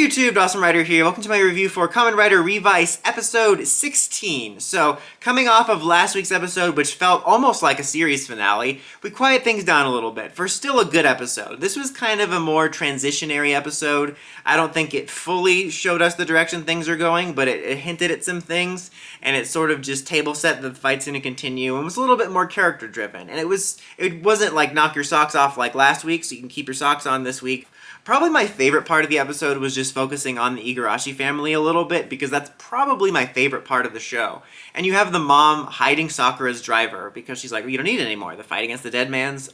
Hey YouTube, Kamen Rider here. Welcome to my review for Kamen Rider Revice episode 16. So, coming off of last week's episode, which felt almost like a series finale, we quiet things down a little bit for still a good episode. This was kind of a more transitionary episode. I don't think it fully showed us the direction things are going, but it hinted at some things, and it sort of just table set that the fight's going to continue, and was a little bit more character driven. And it wasn't like knock your socks off like last week, so you can keep your socks on this week. Probably my favorite part of the episode was just focusing on the Igarashi family a little bit, because that's probably my favorite part of the show. And you have the mom hiding Sakura's driver because she's like, well, you don't need it anymore. The fight against the dead mans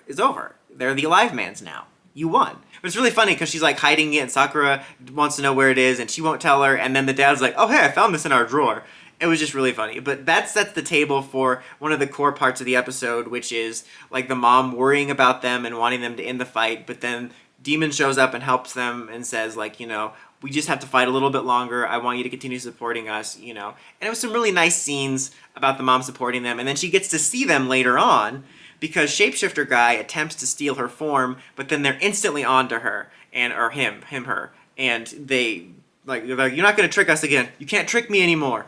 is over. They're the alive mans now. You won. But it's really funny because she's like hiding it and Sakura wants to know where it is and she won't tell her, and then the dad's like, oh hey, I found this in our drawer. It was just really funny. But that sets the table for one of the core parts of the episode, which is like the mom worrying about them and wanting them to end the fight, but then Demon shows up and helps them and says, like, you know, we just have to fight a little bit longer. I want you to continue supporting us, you know. And it was some really nice scenes about the mom supporting them. And then she gets to see them later on because Shapeshifter guy attempts to steal her form, but then they're instantly onto her, or her. And they're like, you're not going to trick us again. You can't trick me anymore.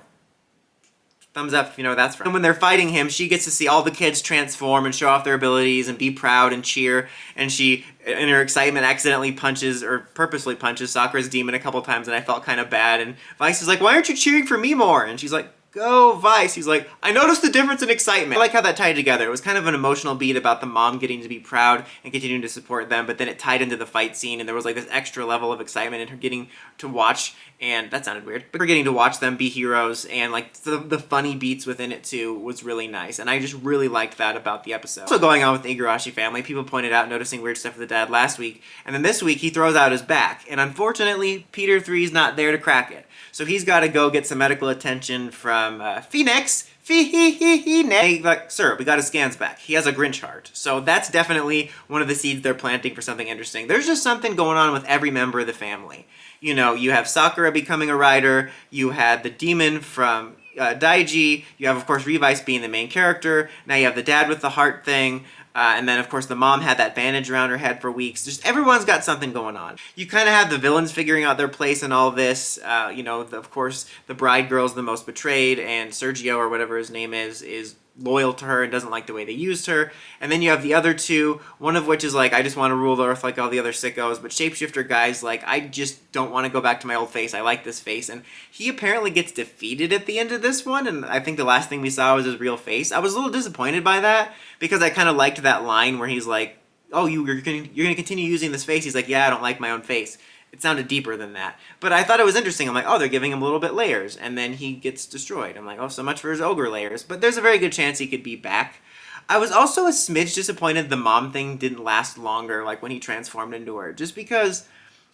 Thumbs up if you know that's from. And when they're fighting him, she gets to see all the kids transform and show off their abilities and be proud and cheer. And she, in her excitement, accidentally punches or purposely punches Sakura's demon a couple times, and I felt kind of bad. And Vice is like, why aren't you cheering for me more? And she's like, go Vice. He's like, I noticed the difference in excitement. I like how that tied together. It was kind of an emotional beat about the mom getting to be proud and continuing to support them, but then it tied into the fight scene, and there was like this extra level of excitement in her getting to watch, and that sounded weird, but we're getting to watch them be heroes, and like the funny beats within it too was really nice, and I just really liked that about the episode. Also going on with the Igarashi family, people pointed out noticing weird stuff with the dad last week, and then this week he throws out his back, and unfortunately Peter 3's not there to crack it. So he's got to go get some medical attention from Phoenix. Like, sir, we got his scans back. He has a Grinch heart. So that's definitely one of the seeds they're planting for something interesting. There's just something going on with every member of the family. You know, you have Sakura becoming a rider. You had the demon from Daiji. You have, of course, Revice being the main character. Now you have the dad with the heart thing. And then, of course, the mom had that bandage around her head for weeks. Just everyone's got something going on. You kind of have the villains figuring out their place in all this. You know, of course, the bride girl's the most betrayed, and Sergio, or whatever his name is loyal to her and doesn't like the way they used her. And then you have the other two, one of which is like, I just want to rule the earth like all the other sickos, but Shapeshifter guy's like, I just don't want to go back to my old face. I like this face. And he apparently gets defeated at the end of this one, and I think the last thing we saw was his real face. I was a little disappointed by that, because I kind of liked that line where he's like, oh, you're going to continue using this face? He's like, yeah, I don't like my own face. It sounded deeper than that. But I thought it was interesting. I'm like, oh, they're giving him a little bit layers. And then he gets destroyed. I'm like, oh, so much for his ogre layers. But there's a very good chance he could be back. I was also a smidge disappointed the mom thing didn't last longer, like when he transformed into her. Just because,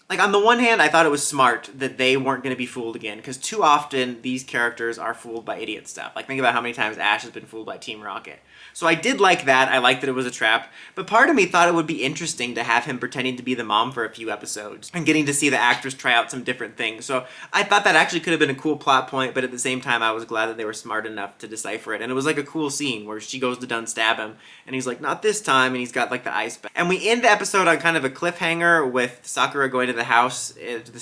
like, on the one hand, I thought it was smart that they weren't going to be fooled again. Because too often, these characters are fooled by idiot stuff. Like, think about how many times Ash has been fooled by Team Rocket. So I did like that. I liked that it was a trap. But part of me thought it would be interesting to have him pretending to be the mom for a few episodes and getting to see the actress try out some different things. So I thought that actually could have been a cool plot point, but at the same time, I was glad that they were smart enough to decipher it. And it was like a cool scene where she goes to done stab him, and he's like, not this time, and he's got like the ice back. And we end the episode on kind of a cliffhanger with Sakura going to this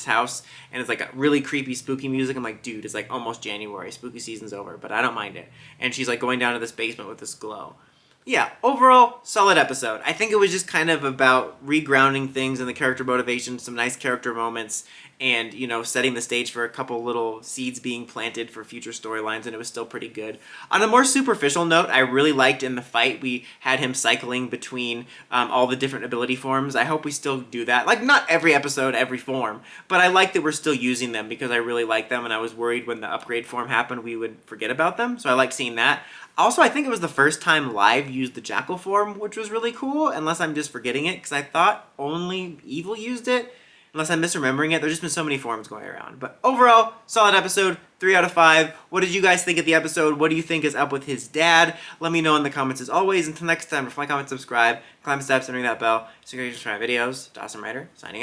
house, and it's like a really creepy, spooky music. I'm like, dude, it's like almost January. Spooky season's over, but I don't mind it. And she's like going down to this basement with this glow. Yeah, overall, solid episode. I think it was just kind of about regrounding things and the character motivation, some nice character moments, and, you know, setting the stage for a couple little seeds being planted for future storylines, and it was still pretty good. On a more superficial note, I really liked in the fight we had him cycling between all the different ability forms. I hope we still do that. Like, not every episode, every form, but I like that we're still using them because I really like them, and I was worried when the upgrade form happened we would forget about them, so I like seeing that. Also, I think it was the first time Live used the Jackal form, which was really cool, unless I'm just forgetting it, because I thought only Evil used it, unless I'm misremembering it. There's just been so many forms going around. But overall, solid episode, 3 out of 5. What did you guys think of the episode? What do you think is up with his dad? Let me know in the comments as always. Until next time, like, comment, subscribe, climb the steps, and ring that bell so you can subscribe videos. Kamen Rider, signing out.